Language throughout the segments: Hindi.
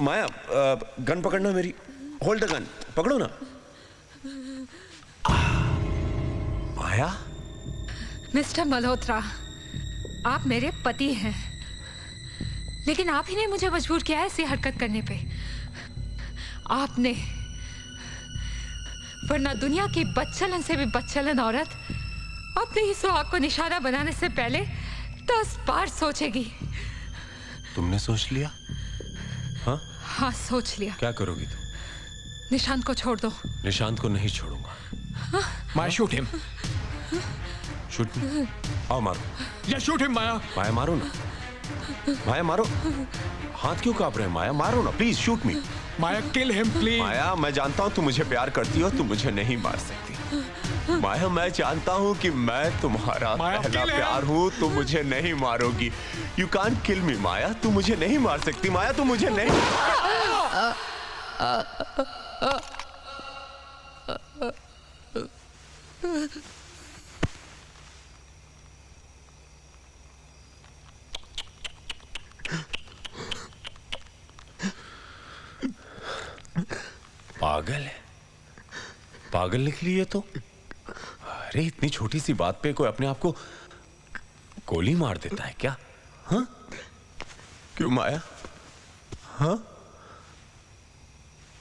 माया, गन पकड़ना मेरी। होल्ड द गन, पकड़ो ना। माया। मिस्टर मल्होत्रा, आप मेरे पति हैं, लेकिन आप ही ने मुझे मजबूर किया है ऐसी हरकत करने पे। आपने, वरना दुनिया की बदचलन से भी बदचलन औरत अपने ही सुहाग को निशाना बनाने से पहले 10 बार सोचेगी। तुमने सोच लिया? हाँ? हाँ, सोच लिया। क्या करोगी तुम? निशांत को छोड़ दो। निशांत को नहीं छोड़ूंगा। माया, शूट हिम। शूट मी? आओ मारो। या शूट हिम माया। माया मारो ना। माया मारो। हाथ क्यों कांप रहे हैं माया? मारो ना please, shoot me. Maya, kill him please. Maya, मैं जानता हूँ तुम मुझे प्यार करती हो, तुम मुझे नहीं मार सकती। माया, मैं जानता हूँ कि मैं तुम्हारा पहला प्यार हूँ, तुम मुझे नहीं मारोगी। यू कांट किल मी माया, तुम मुझे नहीं मार सकती। माया, तुम मुझे नहीं। पागल है, पागल निकली है तो। अरे इतनी छोटी सी बात पे कोई अपने आप को गोली मार देता है क्या? हाँ? क्यों माया? हाँ?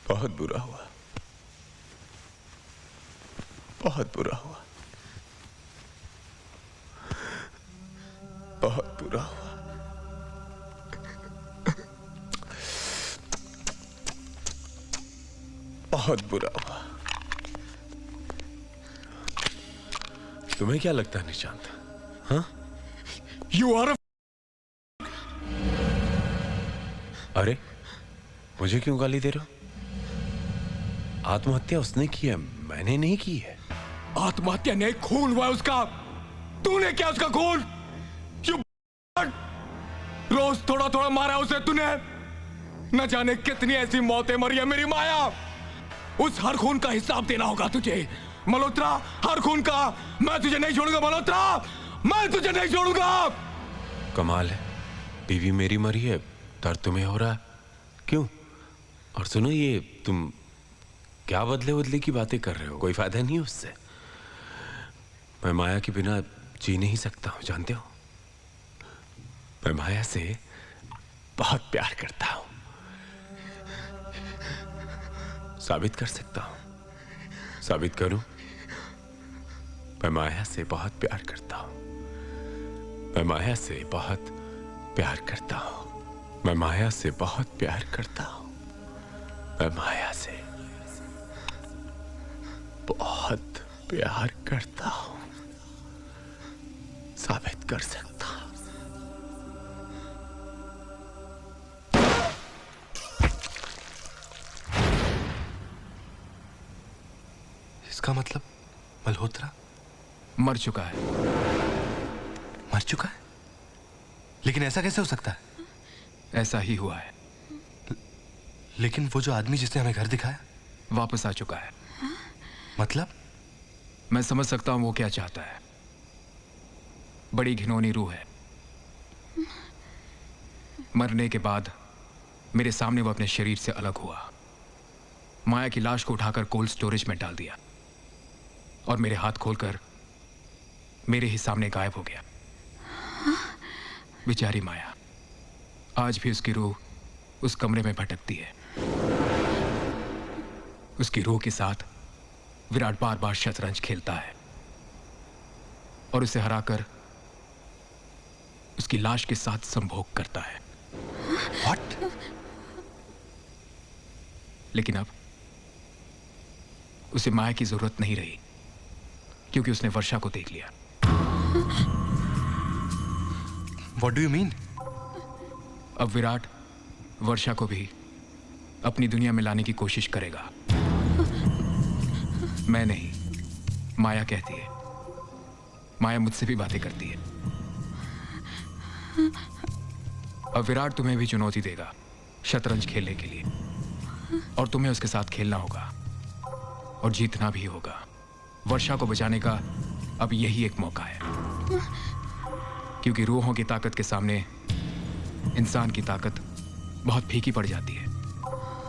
बहुत बुरा हुआ, बहुत बुरा हुआ, बहुत बुरा हुआ। बहुत बुरा हुआ। तुम्हें क्या लगता है निशांत? हाँ? You are a... अरे मुझे क्यों गाली दे रहे हो? आत्महत्या उसने की है, मैंने नहीं की है। आत्महत्या नहीं, खून हुआ उसका। तूने क्या उसका खून? रोज थोड़ा थोड़ा मारा उसे तूने। न जाने कितनी ऐसी मौतें मरी है मेरी माया। उस हर खून का हिसाब देना होगा तुझे मल्होत्रा, हर खून का। मैं तुझे नहीं छोड़ूंगा मल्होत्रा, मैं तुझे नहीं छोड़ूंगा। कमाल है, बीवी मेरी मरी है, दर्द तुम्हें हो रहा है। क्यों? और सुनो, ये तुम क्या बदले बदले की बातें कर रहे हो? कोई फायदा नहीं उससे। मैं माया के बिना जी नहीं सकता हूं, जानते हो? मैं माया से बहुत प्यार करता हूं, साबित कर सकता हूं। साबित करूं? मैं माया से बहुत प्यार करता हूं। मैं माया से बहुत प्यार करता हूं। मैं माया से बहुत प्यार करता हूं। मैं माया से बहुत प्यार करता हूं, साबित कर सकता हूं। इसका मतलब मल्होत्रा मर चुका है। मर चुका है? लेकिन ऐसा कैसे हो सकता है? ऐसा ही हुआ है। लेकिन वो जो आदमी जिसने हमें घर दिखाया वापस आ चुका है। मतलब? मैं समझ सकता हूं वो क्या चाहता है। बड़ी घिनौनी रूह है। मरने के बाद मेरे सामने वो अपने शरीर से अलग हुआ, माया की लाश को उठाकर कोल्ड स्टोरेज में डाल दिया और मेरे हाथ खोलकर मेरे ही सामने गायब हो गया। बेचारी माया, आज भी उसकी रूह उस कमरे में भटकती है। उसकी रूह के साथ विराट बार बार शतरंज खेलता है और उसे हराकर उसकी लाश के साथ संभोग करता है। What? लेकिन अब उसे माया की जरूरत नहीं रही, क्योंकि उसने वर्षा को देख लिया। What do you mean? अब विराट वर्षा को भी अपनी दुनिया में लाने की कोशिश करेगा। मैं नहीं, माया कहती है। माया मुझसे भी बातें करती है। अब विराट तुम्हें भी चुनौती देगा शतरंज खेलने के लिए, और तुम्हें उसके साथ खेलना होगा और जीतना भी होगा। वर्षा को बचाने का अब यही एक मौका है, क्योंकि रूहों की ताकत के सामने इंसान की ताकत बहुत फीकी पड़ जाती है।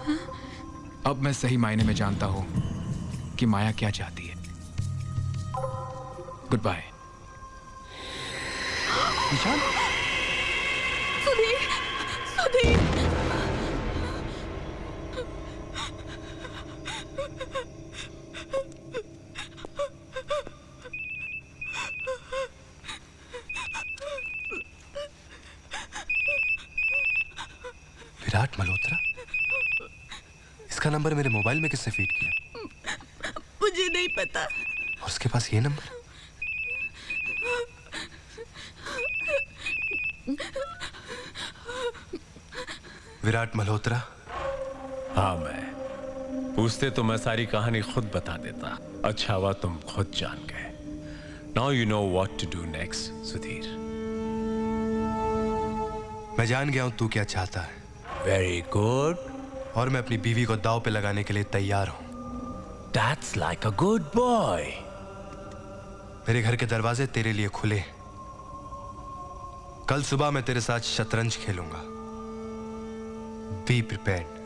अब मैं सही मायने में जानता हूं कि माया क्या चाहती है। Good bye. ईशान, सुधीर, सुधीर, विराट मल्होत्रा? इसका नंबर मेरे मोबाइल में किसने फीड किया? मुझे नहीं पता। और उसके पास ये नंबर? विराट मल्होत्रा? हाँ, मैं पूछते तो मैं सारी कहानी खुद बता देता। अच्छा हुआ तुम खुद जान गए। Now you know what to do next, Sudhir. मैं जान गया हूं तू क्या चाहता है, वेरी गुड। और मैं अपनी बीवी को दांव पे लगाने के लिए तैयार हूं। That's like a good boy. मेरे घर के दरवाजे तेरे लिए खुले हैं। कल सुबह मैं तेरे साथ शतरंज खेलूंगा। Be prepared.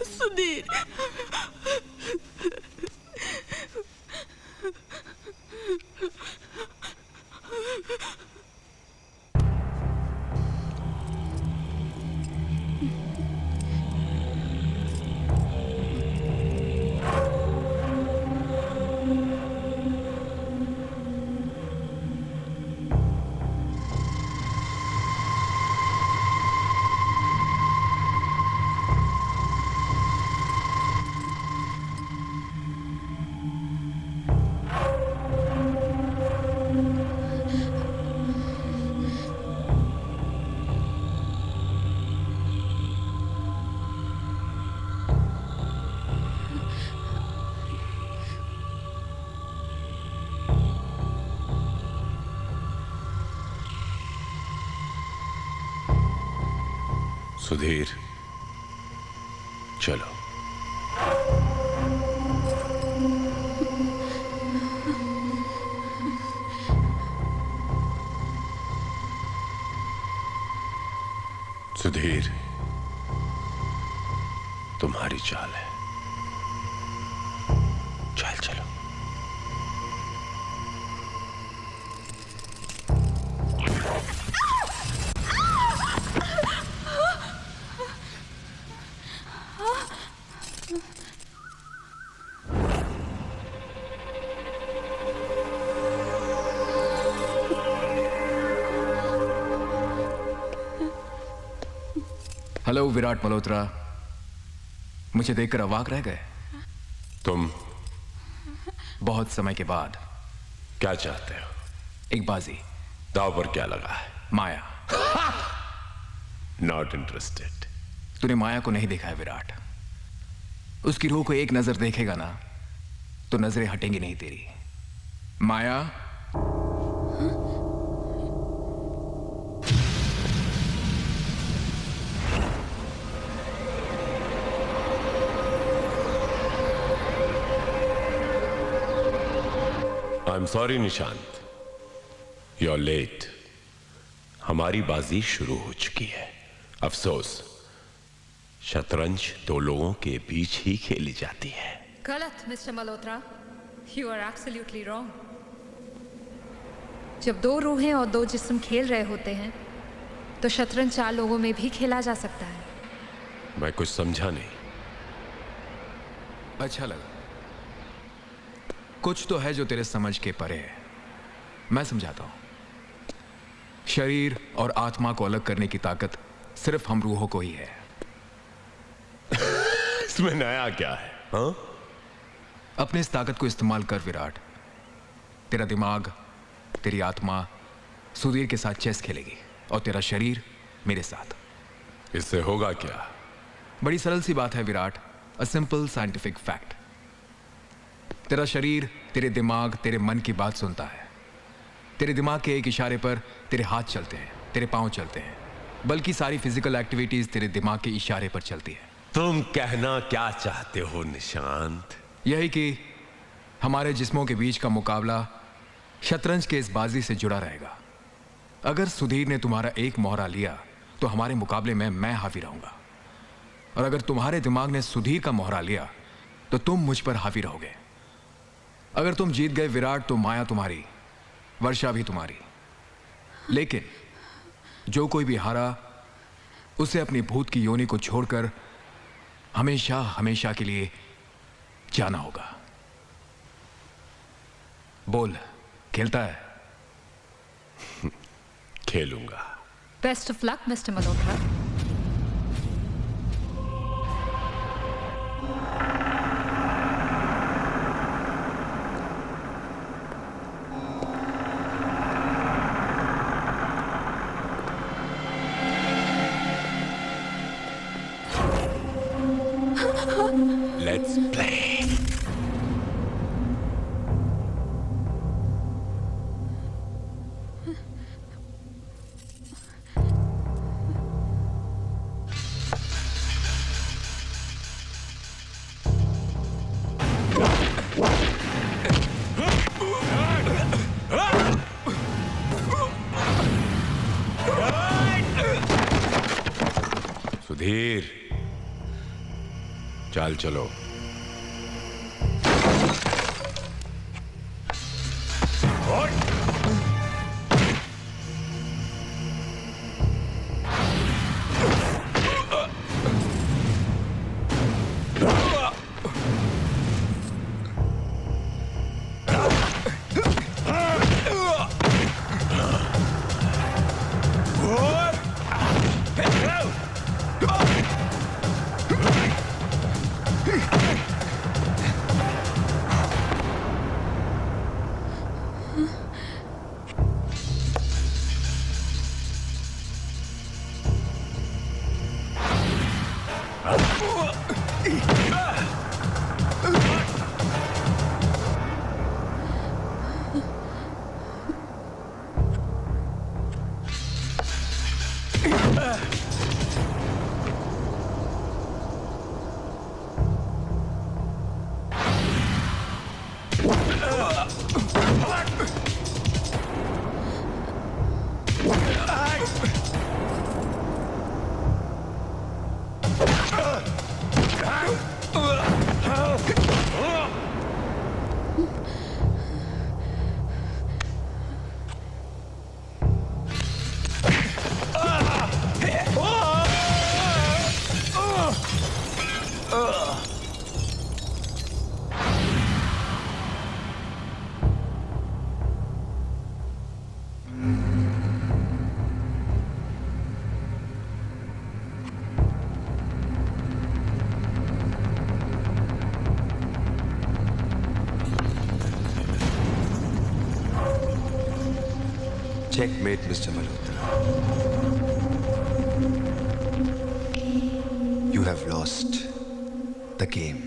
सुधीर, सुधीर, चलो। सुधीर, तुम्हारी चाल है। चल चलो। हेलो विराट मल्होत्रा, मुझे देखकर अवाक रह गए। तुम बहुत समय के बाद क्या चाहते हो? एक बाजी। दाव पर क्या लगा है? माया। Not interested. तूने माया को नहीं देखा है विराट। उसकी रूह को एक नजर देखेगा ना तो नजरें हटेंगी नहीं तेरी। Maya, I am sorry Nishant, you are late. हमारी बाजी शुरू हो चुकी है। अफसोस, शतरंज दो लोगों के बीच ही खेली जाती है। गलत mister Malhotra, you are absolutely wrong. जब दो रूहें और दो जिस्म खेल रहे होते हैं तो शतरंज चार लोगों में भी खेला जा सकता है। मैं कुछ समझा नहीं। अच्छा लगा। कुछ तो है जो तेरे समझ के परे है। मैं समझाता हूं। शरीर और आत्मा को अलग करने की ताकत सिर्फ हम रूहों को ही है। इसमें नया क्या है? हाँ? अपने इस ताकत को इस्तेमाल कर विराट। तेरा दिमाग, तेरी आत्मा सुधीर के साथ चेस खेलेगी और तेरा शरीर मेरे साथ। इससे होगा क्या? बड़ी सरल सी बात है Virat, a simple scientific fact. तेरा शरीर तेरे दिमाग, तेरे मन की बात सुनता है। तेरे दिमाग के एक इशारे पर तेरे हाथ चलते हैं, तेरे पांव चलते हैं, बल्कि सारी फिजिकल एक्टिविटीज तेरे दिमाग के इशारे पर चलती है। तुम कहना क्या चाहते हो निशांत? यही कि हमारे जिस्मों के बीच का मुकाबला शतरंज के इस बाजी से जुड़ा रहेगा। अगर सुधीर ने तुम्हारा एक मोहरा लिया तो हमारे मुकाबले में मैं हावी रहूंगा, और अगर तुम्हारे दिमाग ने सुधीर का मोहरा लिया तो तुम मुझ पर हावी रहोगे। अगर तुम जीत गए विराट तो माया तुम्हारी, वर्षा भी तुम्हारी। लेकिन जो कोई भी हारा उसे अपनी भूत की योनि को छोड़कर हमेशा हमेशा के लिए जाना होगा। बोल, खेलता है? खेलूंगा। Best of luck mister Malhotra. Let's play. Sudhir, चाल चलो। Checkmate, Mr. Malhotra. You have lost the game.